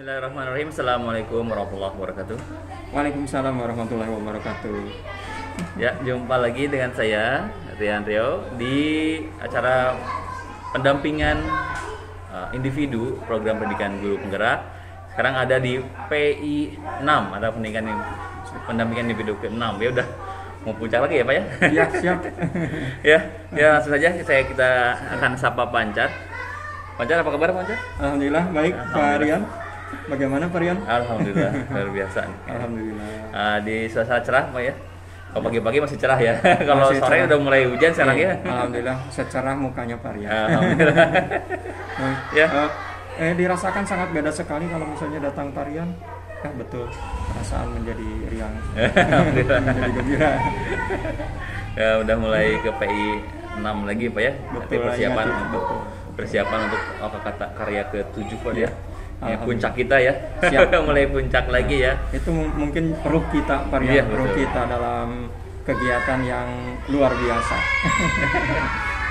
Bismillahirrahmanirrahim. Assalamualaikum warahmatullahi wabarakatuh. Waalaikumsalam warahmatullahi wabarakatuh. Ya, jumpa lagi dengan saya Rian Rio di acara pendampingan individu program pendidikan guru penggerak. Sekarang ada di PI 6 atau pendampingan individu ke-6. Ya udah mau puncak lagi ya, Pak ya? Iya, siap. ya langsung saja kita akan sapa Pancar. Pancar, apa kabar Pancar? Alhamdulillah baik, Pak Rian. Bagaimana Pak Rian? Alhamdulillah, luar biasa. Alhamdulillah. Di suasana cerah Pak ya. Kalau pagi-pagi masih cerah ya. Kalau Masih sore cerah. udah mulai hujan sekarang ya. Alhamdulillah, secara mukanya Pak Rian. Alhamdulillah. Ya. Dirasakan sangat beda sekali kalau misalnya datang Pak Rian. Betul, perasaan menjadi riang. Alhamdulillah. Menjadi gembira. Ya udah mulai ke PI 6 lagi Pak ya. Nanti Betul, persiapan ya, untuk karya ke-7 Pak ya. Ya, puncak kita ya. Siap. Mulai puncak lagi ya. Itu mungkin ruh kita Pak Iya, Rian, betul. ruh kita dalam kegiatan yang luar biasa.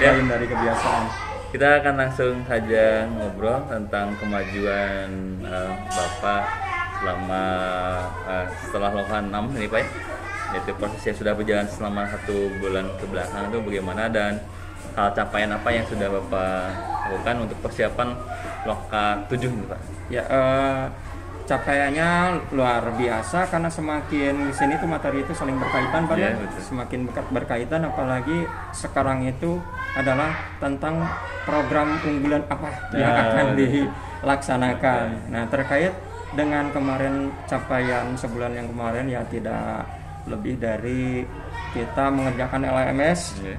Ya. Lain dari kebiasaan. Kita akan langsung saja ngobrol tentang kemajuan Bapak selama setelah lokan 6 ini Pak ya. Yaitu proses yang sudah berjalan selama 1 bulan ke belakang itu bagaimana dan hal capaian apa yang sudah Bapak lakukan untuk persiapan loka 7 ini Pak. Ya, capaiannya luar biasa karena semakin di sini tuh materi itu saling berkaitan Pak Iya, ya. betul. Semakin berkaitan, apalagi sekarang itu adalah tentang program unggulan apa yang akan dilaksanakan. Nah, terkait dengan kemarin capaian sebulan yang kemarin ya tidak lebih dari kita mengerjakan LMS. Iya.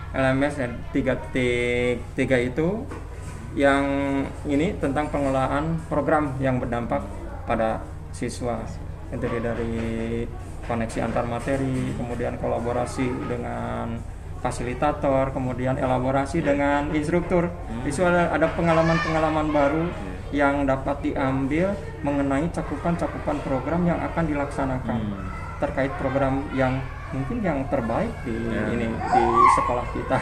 LMS 3.3 itu yang ini tentang pengelolaan program yang berdampak pada siswa, terdiri dari koneksi antar materi, kemudian kolaborasi dengan fasilitator, kemudian elaborasi dengan instruktur. Itu ada pengalaman-pengalaman baru yang dapat diambil mengenai cakupan-cakupan program yang akan dilaksanakan terkait program yang mungkin yang terbaik di sekolah kita.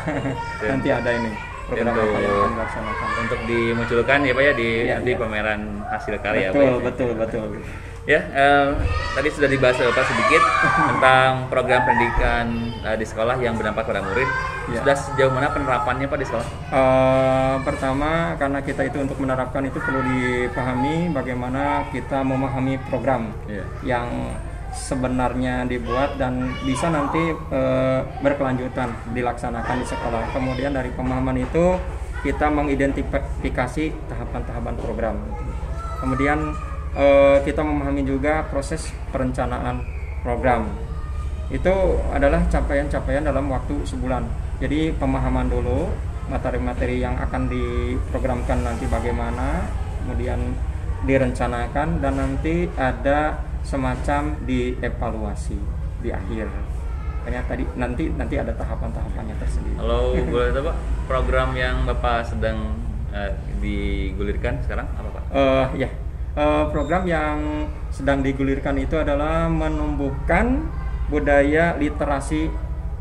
Nanti ada ini program apa yang akan dilaksanakan. Untuk dimunculkan ya Pak ya di Iya, nanti iya. pameran hasil karya Betul, Pak ya. betul. Ya, tadi sudah dibahas Bapak sedikit tentang program pendidikan di sekolah yang berdampak pada murid. Ya. Sudah sejauh mana penerapannya Pak di sekolah? Pertama, karena kita itu untuk menerapkan itu perlu dipahami bagaimana kita memahami program Iya. yang sebenarnya dibuat dan bisa nanti berkelanjutan dilaksanakan di sekolah. Kemudian dari pemahaman itu kita mengidentifikasi tahapan-tahapan program. Kemudian kita memahami juga proses perencanaan program. Itu adalah capaian-capaian dalam waktu sebulan. Jadi pemahaman dulu materi-materi yang akan diprogramkan nanti bagaimana, kemudian direncanakan dan nanti ada semacam dievaluasi di akhir. Makanya tadi nanti ada tahapan-tahapannya tersendiri. Kalau boleh tahu Pak, program yang Bapak sedang digulirkan sekarang apa Pak? Program yang sedang digulirkan itu adalah menumbuhkan budaya literasi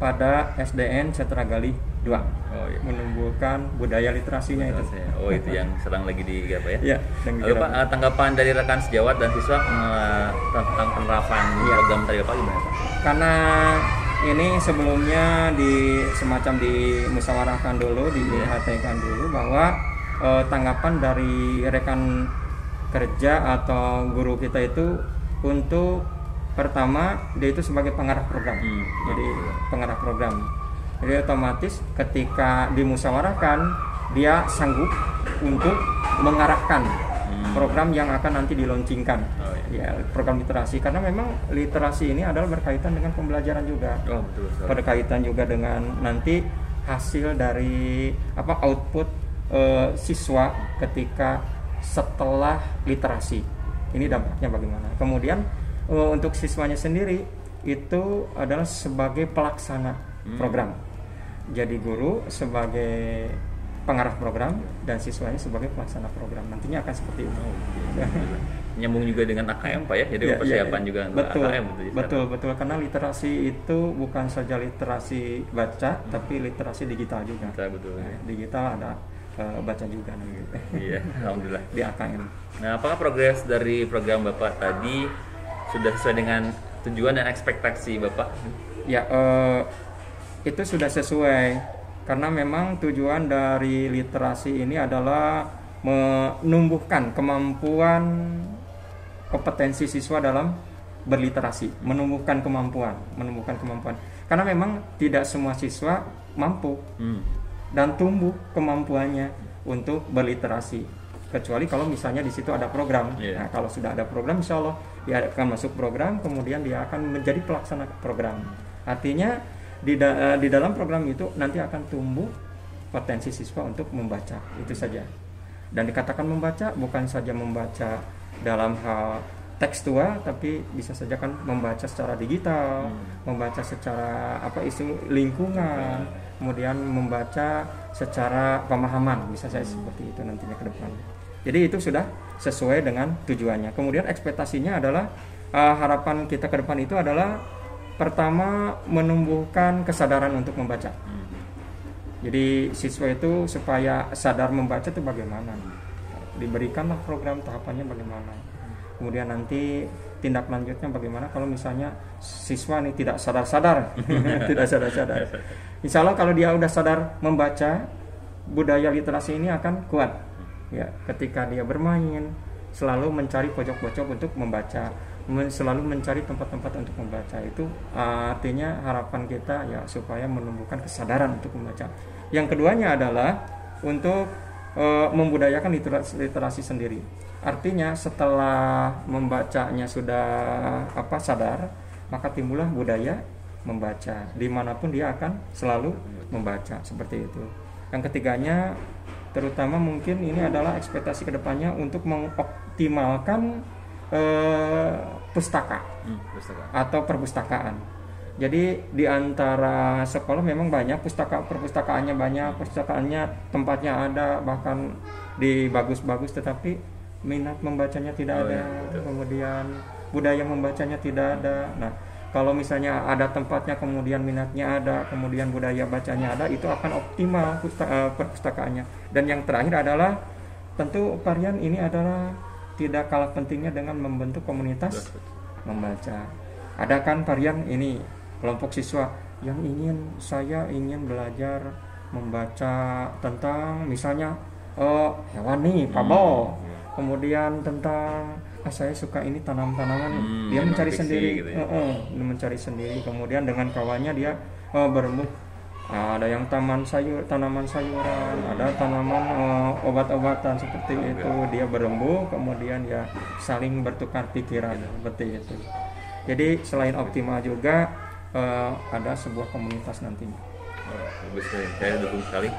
pada SDN Setragali 2. Oh iya. Menumbuhkan budaya literasinya itu. Oh itu yang sedang lagi apa ya? Iya, sedang Lalu Pak, digerak. tanggapan dari rekan sejawat dan siswa tentang penerapan program tadi Pak gimana Pak? Karena ini sebelumnya semacam dimusyawarahkan dulu, diHT-kan dulu bahwa tanggapan dari rekan kerja atau guru kita itu untuk pertama dia itu sebagai pengarah program. Jadi pengarah program. Jadi otomatis ketika dimusyawarahkan dia sanggup untuk mengarahkan program yang akan nanti dilaunchingkan. Ya, program literasi karena memang literasi ini adalah berkaitan dengan pembelajaran juga. Oh betul. Berkaitan juga dengan nanti hasil dari output siswa ketika setelah literasi. Ini dampaknya bagaimana? Kemudian untuk siswanya sendiri itu adalah sebagai pelaksana program. Jadi guru sebagai pengarah program dan siswanya sebagai pelaksana program. Nantinya akan seperti itu. Nyambung juga dengan AKM Pak ya. Jadi persiapan juga untuk AKM Betul karena literasi itu bukan saja literasi baca tapi literasi digital juga. Betul. Digital ada baca juga nanti. Iya, alhamdulillah. Di AKM. Nah, apakah progres dari program Bapak tadi sudah sesuai dengan tujuan dan ekspektasi Bapak? Ya, itu sudah sesuai karena memang tujuan dari literasi ini adalah menumbuhkan kemampuan kompetensi siswa dalam berliterasi, menumbuhkan kemampuan. Karena memang tidak semua siswa mampu dan tumbuh kemampuannya untuk berliterasi. Kecuali kalau misalnya di situ ada program. Nah, kalau sudah ada program, insya Allah dia akan masuk program, kemudian dia akan menjadi pelaksana program. Artinya di dalam program itu nanti akan tumbuh potensi siswa untuk membaca, itu saja. Dan dikatakan membaca bukan saja membaca dalam hal tekstual, tapi bisa saja kan membaca secara digital, membaca secara isu lingkungan, kemudian membaca secara pemahaman, bisa saya seperti itu nantinya ke depan. Jadi itu sudah sesuai dengan tujuannya. Kemudian ekspektasinya adalah harapan kita ke depan itu adalah pertama menumbuhkan kesadaran untuk membaca. Jadi siswa itu supaya sadar membaca itu bagaimana? Diberikanlah program tahapannya bagaimana. Kemudian nanti tindak lanjutnya bagaimana kalau misalnya siswa ini tidak sadar-sadar. Tidak sadar-sadar. Insya Allah kalau dia udah sadar membaca, budaya literasi ini akan kuat. Ya, ketika dia bermain selalu mencari pojok-pojok untuk membaca, selalu mencari tempat-tempat untuk membaca. Itu artinya harapan kita ya supaya menumbuhkan kesadaran untuk membaca. Yang keduanya adalah untuk membudayakan literasi sendiri. Artinya setelah membacanya sudah sadar, maka timbullah budaya membaca. Dimanapun dia akan selalu membaca, seperti itu. Yang ketiganya, terutama mungkin ini adalah ekspektasi kedepannya untuk mengoptimalkan pustaka atau perpustakaan. Jadi di antara sekolah memang banyak perpustakaannya banyak, perpustakaannya tempatnya ada, bahkan di bagus-bagus, tetapi minat membacanya tidak ada, kemudian budaya membacanya tidak ada. Nah, kalau misalnya ada tempatnya, kemudian minatnya ada, kemudian budaya bacanya ada, itu akan optimal perpustakaannya. Dan yang terakhir adalah tentu varian ini adalah tidak kalah pentingnya dengan membentuk komunitas membaca. Ada kan varian ini kelompok siswa yang saya ingin belajar membaca tentang misalnya hewan nih, fabel. Kemudian tentang saya suka ini tanam-tanaman, dia mencari sendiri, gitu ya? Mencari sendiri. Kemudian dengan kawannya dia berembuk. Ada yang tanaman sayuran, ada tanaman obat-obatan seperti itu. Dia berembuk, kemudian ya saling bertukar pikiran seperti itu. Jadi selain optimal juga ada sebuah komunitas nantinya. Bagus sekali, saya dukung sekali.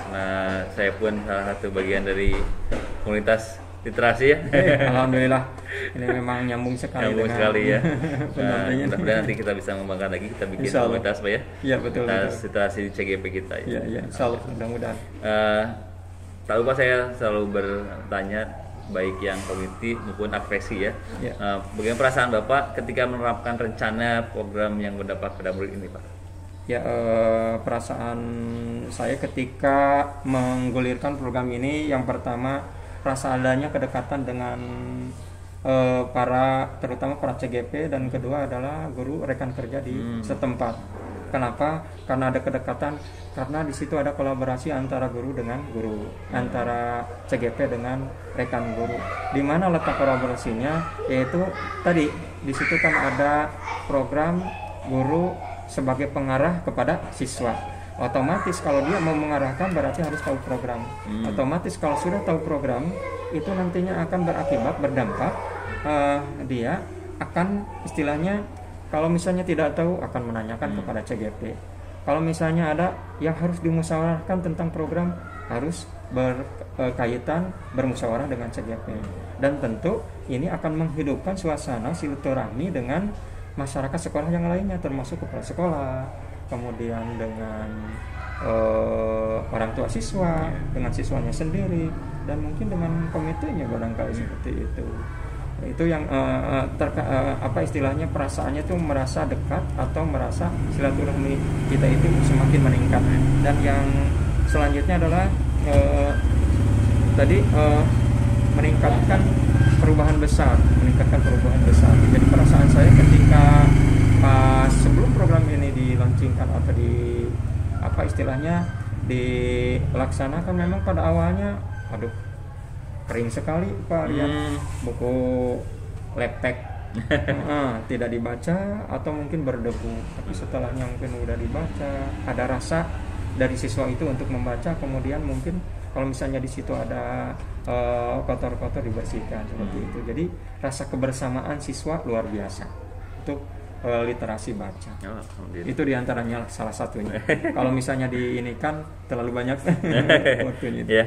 Nah, saya pun salah satu bagian dari komunitas literasi ya. Alhamdulillah, ini memang nyambung sekali ya. Nah, mudah-mudahan nanti kita bisa mengembangkan lagi, kita bikin komunitas Pak ya. Iya betul. Literasi di CGP kita ya. Iya, insyaallah mudah-mudahan. Tak lupa saya selalu bertanya baik yang community maupun advocacy ya. Bagaimana perasaan Bapak ketika menerapkan rencana program yang berdampak pada murid ini Pak? Ya, perasaan saya ketika menggulirkan program ini, yang pertama rasa adanya kedekatan dengan terutama para CGP, dan kedua adalah guru rekan kerja di setempat. Kenapa? Karena ada kedekatan, karena di situ ada kolaborasi antara guru dengan guru, antara CGP dengan rekan guru. Di mana letak kolaborasinya? Yaitu tadi di situ kan ada program guru sebagai pengarah kepada siswa. Otomatis kalau dia mau mengarahkan berarti harus tahu program. Otomatis kalau sudah tahu program, itu nantinya akan berdampak, dia akan istilahnya kalau misalnya tidak tahu akan menanyakan kepada CGP. Kalau misalnya ada yang harus dimusyawarahkan tentang program, harus bermusyawarah dengan CGP. Dan tentu ini akan menghidupkan suasana silaturahmi dengan masyarakat sekolah yang lainnya, termasuk kepala sekolah, kemudian dengan orang tua siswa, dengan siswanya sendiri, dan mungkin dengan komitenya barangkali seperti itu. Itu yang istilahnya perasaannya itu merasa dekat atau merasa silaturahmi kita itu semakin meningkat. Dan yang selanjutnya adalah tadi meningkatkan perubahan besar. Jadi perasaan saya ketika pas sebelum program ini dilaunchingkan atau di apa istilahnya dilaksanakan, memang pada awalnya aduh kering sekali Pak, lihat buku lepek tidak dibaca atau mungkin berdebu. Tapi setelahnya mungkin udah dibaca, ada rasa dari siswa itu untuk membaca, kemudian mungkin kalau misalnya di situ ada kotor-kotor dibersihkan seperti itu. Jadi rasa kebersamaan siswa luar biasa untuk literasi baca. Itu diantaranya salah satunya. Kalau misalnya di ini kan terlalu banyak waktunya. Ya.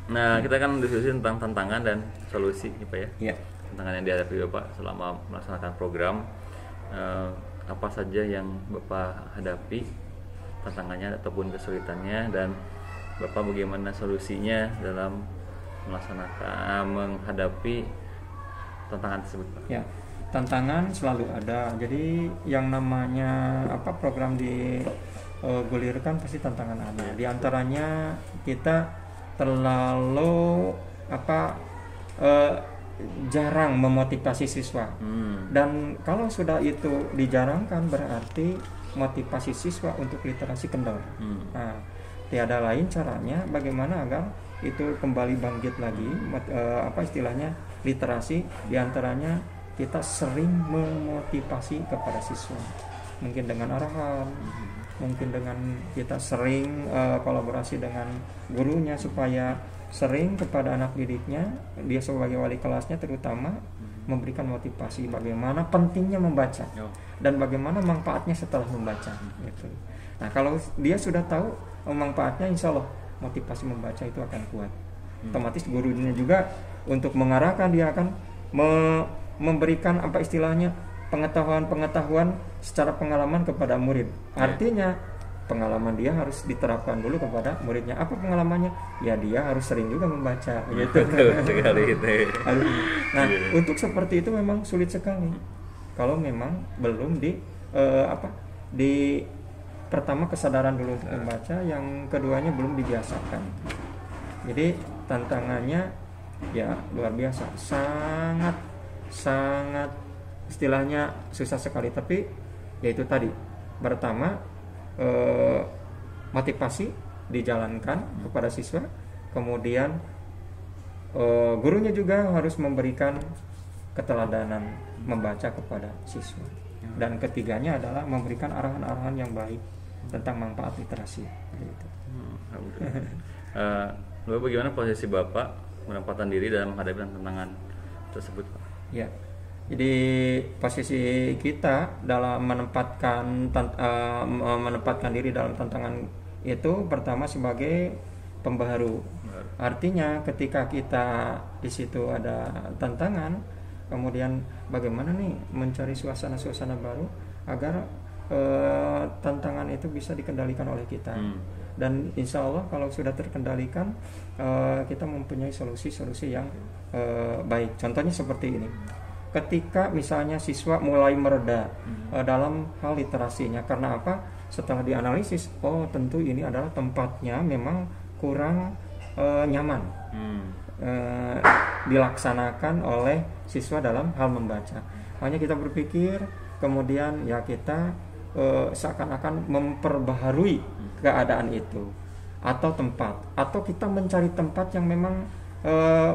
Nah, kita kan diskusi tentang tantangan dan solusi, Pak ya. Iya. Tantangan yang dihadapi Bapak selama melaksanakan program, apa saja yang Bapak hadapi tantangannya ataupun kesulitannya, dan Bapak bagaimana solusinya dalam melaksanakan menghadapi tantangan tersebut, Pak? Ya, tantangan selalu ada. Jadi yang namanya apa program digulirkan pasti tantangan ada. Di antaranya kita terlalu jarang memotivasi siswa. Dan kalau sudah itu dijarangkan berarti motivasi siswa untuk literasi kendor. Nah, tiada lain caranya bagaimana agar itu kembali bangkit lagi apa istilahnya literasi. Diantaranya kita sering memotivasi kepada siswa, mungkin dengan arahan, mungkin dengan kita sering kolaborasi dengan gurunya supaya sering kepada anak didiknya, dia sebagai wali kelasnya terutama memberikan motivasi bagaimana pentingnya membaca dan bagaimana manfaatnya setelah membaca gitu. Nah, kalau dia sudah tahu manfaatnya, insya Allah motivasi membaca itu akan kuat. Otomatis gurunya juga untuk mengarahkan, dia akan memberikan apa istilahnya pengetahuan secara pengalaman kepada murid. Artinya pengalaman dia harus diterapkan dulu kepada muridnya. Apa pengalamannya? Ya dia harus sering juga membaca gitu. Sekali itu. Nah, untuk seperti itu memang sulit sekali. Kalau memang belum di pertama kesadaran dulu untuk membaca, yang keduanya belum dibiasakan. Jadi tantangannya ya luar biasa, sangat istilahnya susah sekali. Tapi yaitu tadi, pertama motivasi dijalankan kepada siswa, kemudian gurunya juga harus memberikan keteladanan membaca kepada siswa, dan ketiganya adalah memberikan arahan-arahan yang baik tentang manfaat literasi. Lalu bagaimana posisi Bapak menempatkan diri dalam menghadapi tantangan tersebut, Pak? Ya, jadi posisi kita dalam menempatkan diri dalam tantangan itu pertama sebagai pembaharu. Artinya ketika kita di situ ada tantangan, kemudian bagaimana nih mencari suasana-suasana baru agar tantangan itu bisa dikendalikan oleh kita. Dan insya Allah kalau sudah terkendalikan, kita mempunyai solusi-solusi yang baik. Contohnya seperti ini. Ketika misalnya siswa mulai mereda dalam hal literasinya, karena apa? Setelah dianalisis, oh tentu ini adalah tempatnya memang kurang nyaman dilaksanakan oleh siswa dalam hal membaca. Hanya kita berpikir, kemudian ya kita seakan-akan memperbaharui keadaan itu atau tempat, atau kita mencari tempat yang memang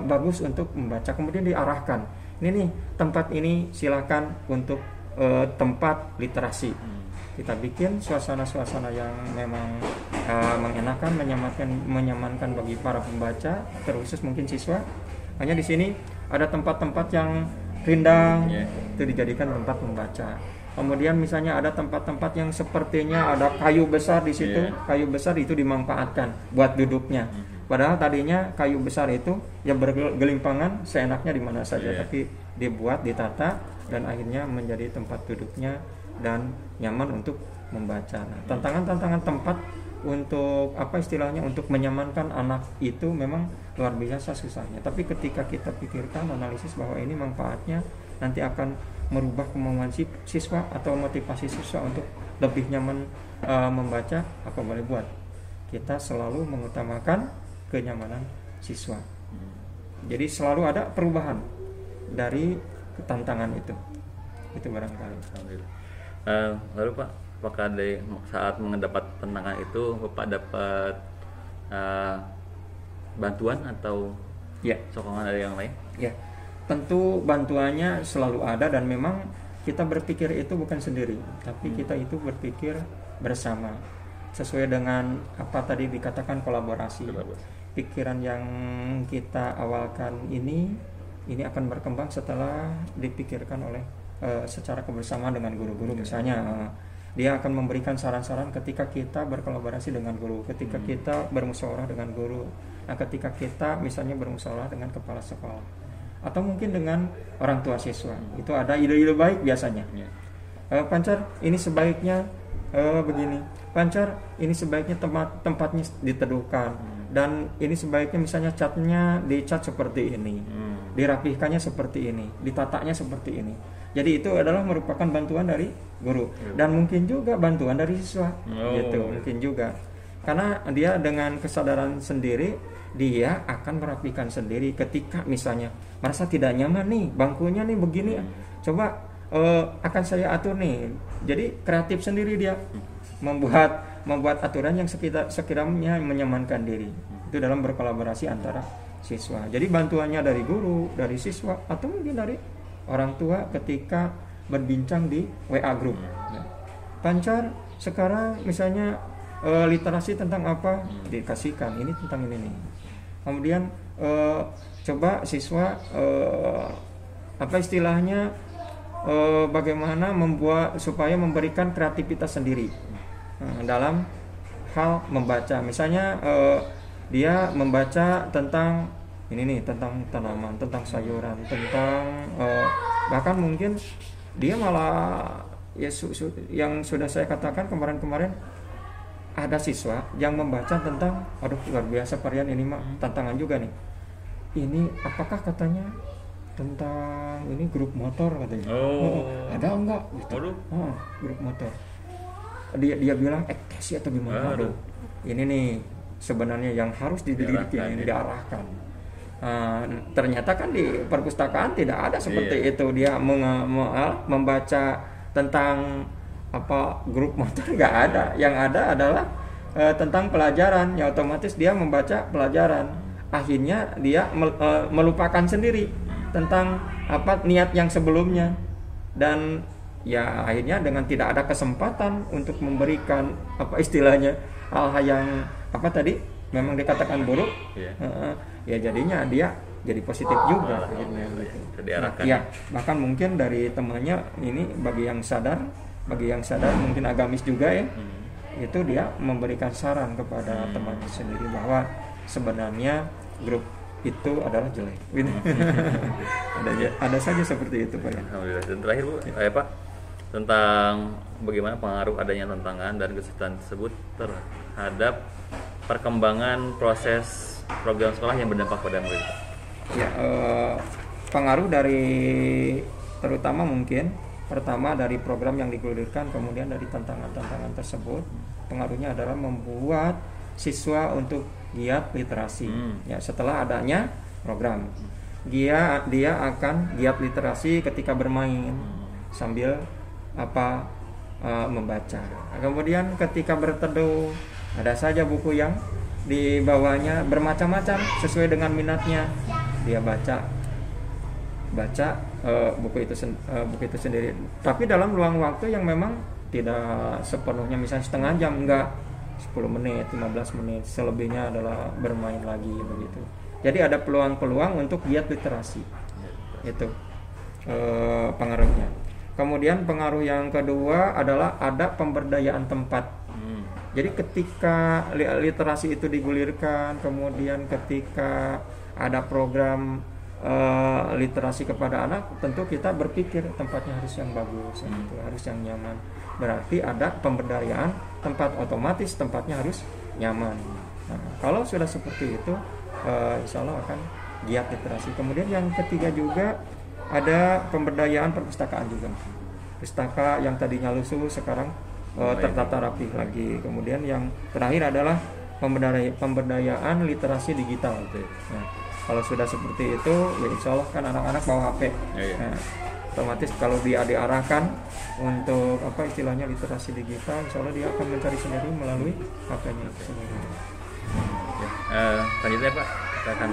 bagus untuk membaca, kemudian diarahkan, ini nih tempat ini silakan untuk tempat literasi. Kita bikin suasana-suasana yang memang mengenakan, menyamankan bagi para pembaca, terkhusus mungkin siswa. Hanya di sini ada tempat-tempat yang rindang, itu dijadikan tempat membaca. Kemudian misalnya ada tempat-tempat yang sepertinya ada kayu besar di situ, kayu besar itu dimanfaatkan buat duduknya. Padahal tadinya kayu besar itu ya bergelimpangan seenaknya di mana saja, tapi dibuat, ditata, dan akhirnya menjadi tempat duduknya dan nyaman untuk membaca. Nah, tantangan-tantangan tempat untuk apa istilahnya untuk menyamankan anak itu memang luar biasa susahnya. Tapi ketika kita pikirkan, analisis bahwa ini manfaatnya nanti akan merubah kemauan siswa atau motivasi siswa untuk lebih nyaman membaca, apa boleh buat. Kita selalu mengutamakan kenyamanan siswa. Jadi selalu ada perubahan dari tantangan itu barangkali. Alhamdulillah. Lalu Pak, apakah saat mendapat tantangan itu Bapak dapat bantuan atau Ya, sokongan dari yang lain? ya. Tentu bantuannya selalu ada dan memang kita berpikir itu bukan sendiri, tapi kita itu berpikir bersama. Sesuai dengan apa tadi dikatakan kolaborasi. Pikiran yang kita awalkan ini akan berkembang setelah dipikirkan oleh secara kebersamaan dengan guru-guru. Misalnya dia akan memberikan saran-saran ketika kita berkolaborasi dengan guru, ketika kita bermusyawarah dengan guru, ketika kita misalnya bermusyawarah dengan kepala sekolah, atau mungkin dengan orang tua siswa. Itu ada ide-ide baik biasanya. Pancar, ini sebaiknya begini. Pancar, ini sebaiknya tempatnya diteduhkan. Dan ini sebaiknya misalnya catnya dicat seperti ini, dirapihkannya seperti ini, ditatanya seperti ini. Jadi itu adalah merupakan bantuan dari guru dan mungkin juga bantuan dari siswa, gitu mungkin juga. Karena dia dengan kesadaran sendiri dia akan merapikan sendiri. Ketika misalnya merasa tidak nyaman nih bangkunya nih begini, coba akan saya atur nih. Jadi kreatif sendiri dia membuat aturan yang sekiranya menyamankan diri. Itu dalam berkolaborasi antara siswa. Jadi bantuannya dari guru, dari siswa, atau mungkin dari orang tua ketika berbincang di WA group. Pancar, sekarang misalnya literasi tentang apa, dikasihkan ini tentang ini nih. Kemudian coba siswa apa istilahnya, bagaimana membuat supaya memberikan kreativitas sendiri dalam hal membaca. Misalnya dia membaca tentang ini nih, tentang tanaman, tentang sayuran, tentang bahkan mungkin dia malah yang sudah saya katakan kemarin-kemarin, ada siswa yang membaca tentang, aduh luar biasa varian ini mah tantangan juga nih. Ini apakah katanya tentang ini grup motor katanya. Ada enggak gitu. Grup motor. Dia bilang ekstasi atau gimana. Aduh. Ini nih sebenarnya yang harus dididik, yang diarahkan. Ternyata kan di perpustakaan tidak ada seperti itu. Dia membaca tentang apa grup motor, nggak ada. Yang ada adalah tentang pelajaran. Ya otomatis dia membaca pelajaran. Akhirnya dia melupakan sendiri tentang apa niat yang sebelumnya, dan ya akhirnya dengan tidak ada kesempatan untuk memberikan apa istilahnya hal-hal yang apa tadi memang dikatakan buruk, ya jadinya dia jadi positif juga akhirnya gitu. Ya bahkan mungkin dari temannya ini bagi yang sadar mungkin agamis juga ya, itu dia memberikan saran kepada temannya sendiri bahwa sebenarnya grup itu adalah jelek. ada saja seperti itu Pak. Alhamdulillah. Dan terakhir Bu, Pak, tentang bagaimana pengaruh adanya tantangan dan kesulitan tersebut terhadap perkembangan proses program sekolah yang berdampak pada murid. Ya, pengaruh dari terutama mungkin pertama dari program yang digulirkan, kemudian dari tantangan-tantangan tersebut, pengaruhnya adalah membuat siswa untuk giat literasi. Ya, setelah adanya program, dia akan giat literasi ketika bermain sambil membaca. Kemudian ketika berteduh, ada saja buku yang dibawanya bermacam-macam sesuai dengan minatnya. Dia baca buku itu sendiri. Tapi dalam ruang waktu yang memang tidak sepenuhnya misalnya setengah jam, enggak, 10 menit, 15 menit, selebihnya adalah bermain lagi begitu. Jadi ada peluang-peluang untuk giat literasi. Itu pengaruhnya. Kemudian pengaruh yang kedua adalah ada pemberdayaan tempat. Jadi ketika literasi itu digulirkan, kemudian ketika ada program literasi kepada anak, tentu kita berpikir tempatnya harus yang bagus, harus yang nyaman. Berarti ada pemberdayaan tempat, otomatis tempatnya harus nyaman. Nah, kalau sudah seperti itu, insya Allah akan giat literasi. Kemudian yang ketiga juga ada pemberdayaan perpustakaan juga. Pustaka yang tadinya lusuh sekarang tertata rapi lagi. Kemudian yang terakhir adalah pemberdayaan literasi digital. Nah, kalau sudah seperti itu, ya insya Allah kan anak-anak bawa HP. Nah, otomatis kalau dia diarahkan untuk apa istilahnya literasi digital, insya Allah dia akan mencari sendiri melalui HP-nya sendiri. Selanjutnya Pak, kita akan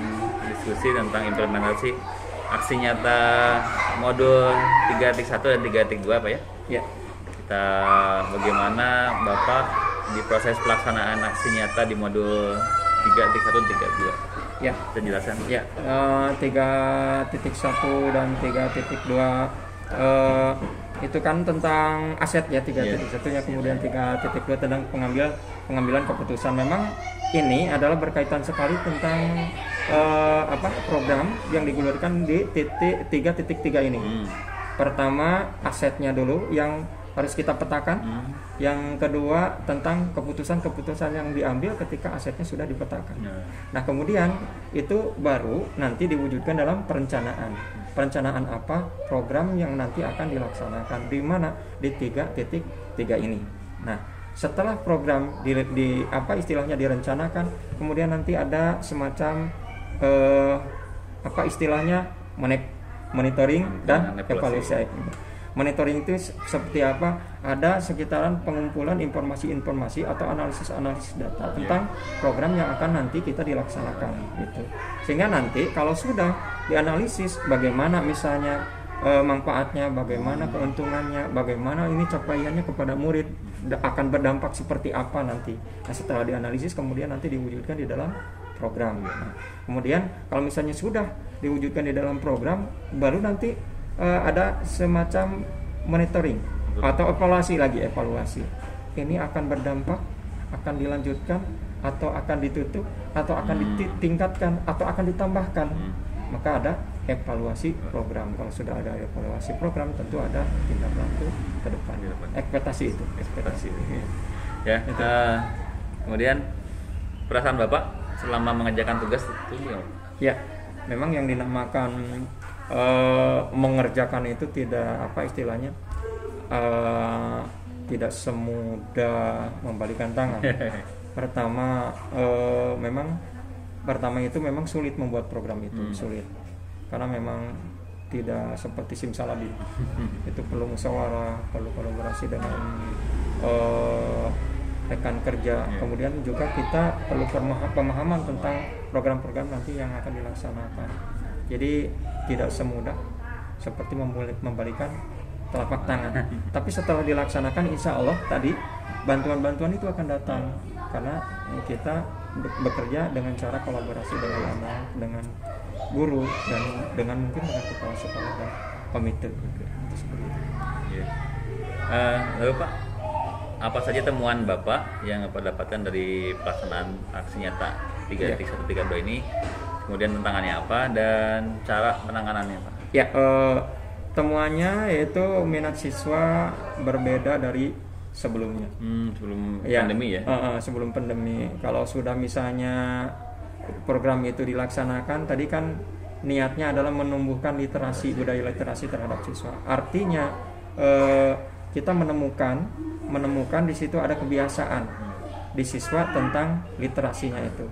diskusi tentang implementasi aksi nyata modul 3.1 dan 3.2 Pak ya. Ya. Kita bagaimana Bapak di proses pelaksanaan aksi nyata di modul 3.1 3.2. Ya, kita jelaskan. Ya, 3.1 dan 3.2 itu kan tentang aset ya 3.1-nya, kemudian 3.2 tentang pengambilan keputusan. Memang ini adalah berkaitan sekali tentang program yang digulirkan di 3.3 ini. Pertama asetnya dulu yang harus kita petakan. Yang kedua tentang keputusan-keputusan yang diambil ketika asetnya sudah dipetakan. Nah kemudian itu baru nanti diwujudkan dalam perencanaan. Perencanaan apa? Program yang nanti akan dilaksanakan di mana? Di 3.3 ini. Nah setelah program di apa istilahnya direncanakan, kemudian nanti ada semacam apa istilahnya monitoring dan evaluasi. Monitoring itu seperti apa? Ada sekitaran pengumpulan informasi-informasi atau analisis data tentang program yang akan nanti kita dilaksanakan gitu. Sehingga nanti kalau sudah dianalisis bagaimana misalnya manfaatnya, bagaimana keuntungannya, bagaimana ini capaiannya kepada murid, akan berdampak seperti apa nanti. Nah, setelah dianalisis kemudian nanti diwujudkan di dalam program. Nah, kemudian kalau misalnya sudah diwujudkan di dalam program, baru nanti ada semacam monitoring atau evaluasi. Ini akan berdampak, akan dilanjutkan atau akan ditutup atau akan ditingkatkan atau akan ditambahkan. Maka ada evaluasi program. Kalau sudah ada evaluasi program, tentu ada tindak lanjut ke depan. Ekspektasi. Ya. Kemudian perasaan Bapak selama mengerjakan tugas itu ya, memang yang dinamakan mengerjakan itu tidak apa istilahnya tidak semudah membalikan tangan. Pertama itu memang sulit membuat program itu, sulit karena memang tidak seperti simsalabim. Itu perlu musyawarah, perlu kolaborasi dengan rekan kerja. Kemudian juga kita perlu pemahaman tentang program-program nanti yang akan dilaksanakan. Jadi tidak semudah seperti membalikan telapak tangan. Tapi setelah dilaksanakan, insya Allah tadi bantuan-bantuan itu akan datang karena kita bekerja dengan cara kolaborasi dengan anak, dengan guru, dan dengan mungkin dengan kepala sekolah dan komite. Seperti itu. Lalu Pak, apa saja temuan Bapak yang Bapak dapatkan dari pelaksanaan aksi nyata 3.1 3.2 ini? Kemudian tantangannya apa dan cara penanganannya Pak? Ya, temuannya yaitu minat siswa berbeda dari sebelumnya. Sebelum pandemi ya? Sebelum pandemi. Kalau sudah misalnya program itu dilaksanakan, tadi kan niatnya adalah menumbuhkan literasi, budaya literasi terhadap siswa. Artinya kita menemukan di situ ada kebiasaan di siswa tentang literasinya itu.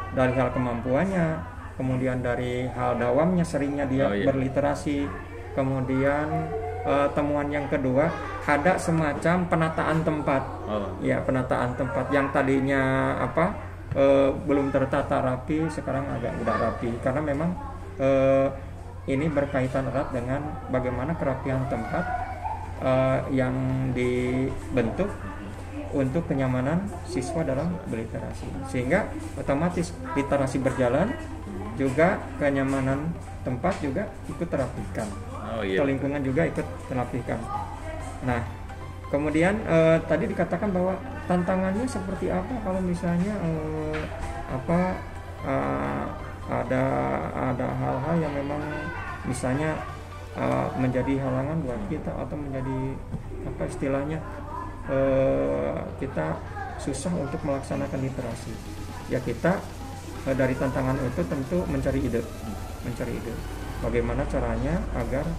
Dari hal kemampuannya, kemudian dari hal dawamnya seringnya dia berliterasi, kemudian temuan yang kedua ada semacam penataan tempat. Ya, penataan tempat yang tadinya belum tertata rapi, sekarang udah rapi karena memang ini berkaitan erat dengan bagaimana kerapian tempat yang dibentuk untuk kenyamanan siswa dalam berliterasi, sehingga otomatis literasi berjalan, juga kenyamanan tempat juga ikut terapikan, lingkungan juga ikut terapikan. Nah, kemudian tadi dikatakan bahwa tantangannya seperti apa kalau misalnya ada hal-hal yang memang misalnya menjadi halangan buat kita atau menjadi apa istilahnya kita susah untuk melaksanakan literasi. Ya kita dari tantangan itu tentu mencari ide bagaimana caranya agar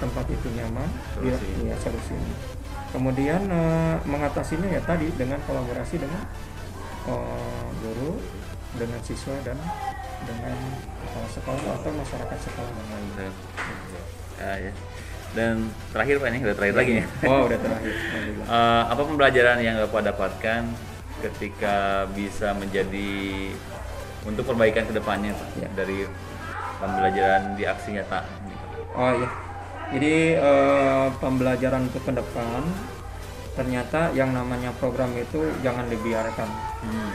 tempat itu nyaman, solusinya. Kemudian mengatasinya ya tadi dengan kolaborasi dengan guru, dengan siswa, dan dengan kepala sekolah atau masyarakat sekolah yang lain. Ya. Dan terakhir Pak, ini udah terakhir lagi ya. Oh, udah terakhir. Apa pembelajaran yang Bapak dapatkan ketika bisa menjadi untuk perbaikan kedepannya Pak, ya, dari pembelajaran di aksi nyata? Oh iya, jadi pembelajaran untuk ke depan, ternyata yang namanya program itu jangan dibiarkan.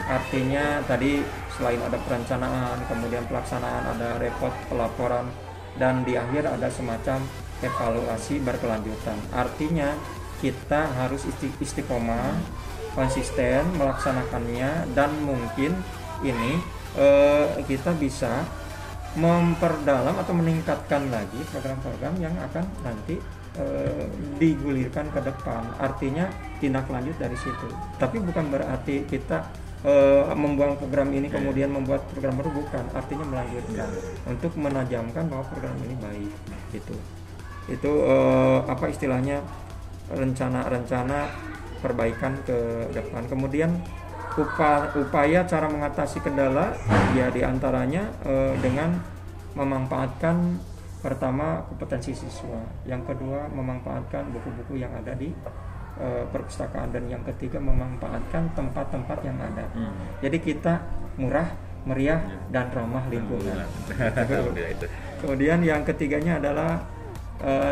Artinya tadi selain ada perencanaan, kemudian pelaksanaan, ada report pelaporan, dan di akhir ada semacam evaluasi berkelanjutan. Artinya kita harus istiqomah, konsisten melaksanakannya, dan mungkin ini kita bisa memperdalam atau meningkatkan lagi program-program yang akan nanti digulirkan ke depan. Artinya tindak lanjut dari situ. Tapi bukan berarti kita membuang program ini kemudian membuat program baru, bukan. Artinya melanjutkan untuk menajamkan bahwa program ini baik. Itu apa istilahnya, rencana perbaikan ke depan. Kemudian upaya cara mengatasi kendala ya diantaranya dengan memanfaatkan pertama kompetensi siswa, yang kedua memanfaatkan buku-buku yang ada di perpustakaan, dan yang ketiga memanfaatkan tempat-tempat yang ada. Jadi kita murah, meriah, dan ramah lingkungan. Kemudian yang ketiganya adalah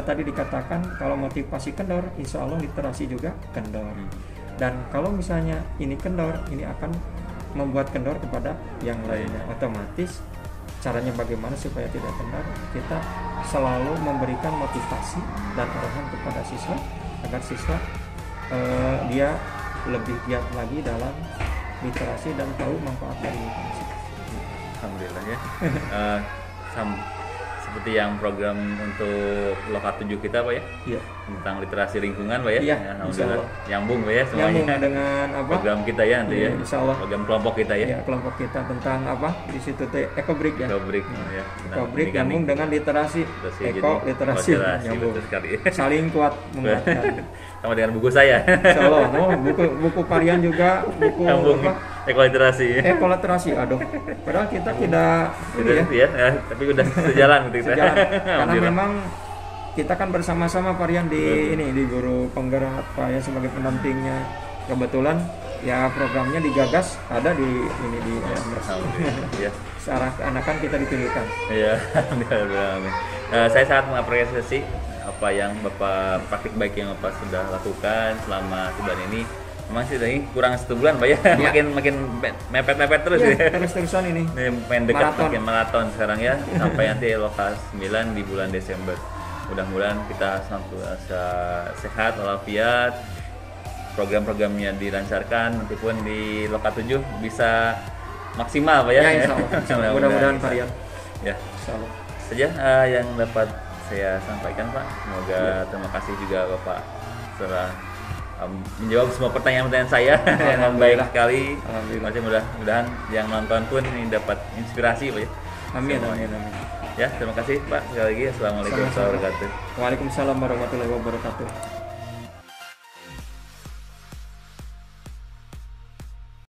tadi dikatakan kalau motivasi kendor, insya Allah literasi juga kendor. Dan kalau misalnya ini kendor, ini akan membuat kendor kepada yang lainnya. Otomatis caranya bagaimana supaya tidak kendor? Kita selalu memberikan motivasi dan arahan kepada siswa agar siswa dia lebih giat lagi dalam literasi dan tahu manfaat dari literasi. Alhamdulillah ya. Seperti yang program untuk Lokat 7 kita Pak ya, tentang literasi lingkungan Pak ya, alhamdulillah nyambung Pak ya semuanya. Nyambung dengan apa? Program kita ya nanti ya, insyaallah. Program kelompok kita ya. Kelompok kita tentang apa? Di situ Ecobrik ya. Ecobrik ya. Ecobrik nyambung dengan literasi. Literasi nyambung. Saling kuat menguatkan. Sama dengan buku saya. Insyaallah, buku Parian juga, buku nyambung. Ekoliterasi. Aduh. Padahal kita tidak ya, tapi udah sejalan gitu kita. Karena memang kita kan bersama-sama Parian di di guru penggerak Pak ya sebagai pendampingnya. Kebetulan ya programnya digagas ada di ya. Seakan-akan kita dipilihkan. Iya, alhamdulillah. Saya sangat mengapresiasi apa yang Bapak praktik baik yang Bapak sudah lakukan selama sebulan ini. Memang sih ini kurang 1 bulan Pak ya. Makin mepet terus ya. Terus-terusan ini. Main dekat makin maraton sekarang ya. Sampai nanti Lokas 9 di bulan Desember. Mudah-mudahan kita senantiasa sehat walafiat. Program-programnya dilancarkan, nanti pun di Lokat 7 bisa maksimal Pak ya. Ya insyaallah. Mudah-mudahan Parian. Ya. Insyaallah. Saja yang dapat saya sampaikan Pak. Semoga terima kasih juga Bapak setelah menjawab semua pertanyaan-pertanyaan saya dengan baik sekali. Masih mudah-mudahan yang nonton pun ini dapat inspirasi Pak ya. Amin. Ya, terima kasih Pak sekali lagi. Assalamualaikum warahmatullahi wabarakatuh. Waalaikumsalam warahmatullahi wabarakatuh.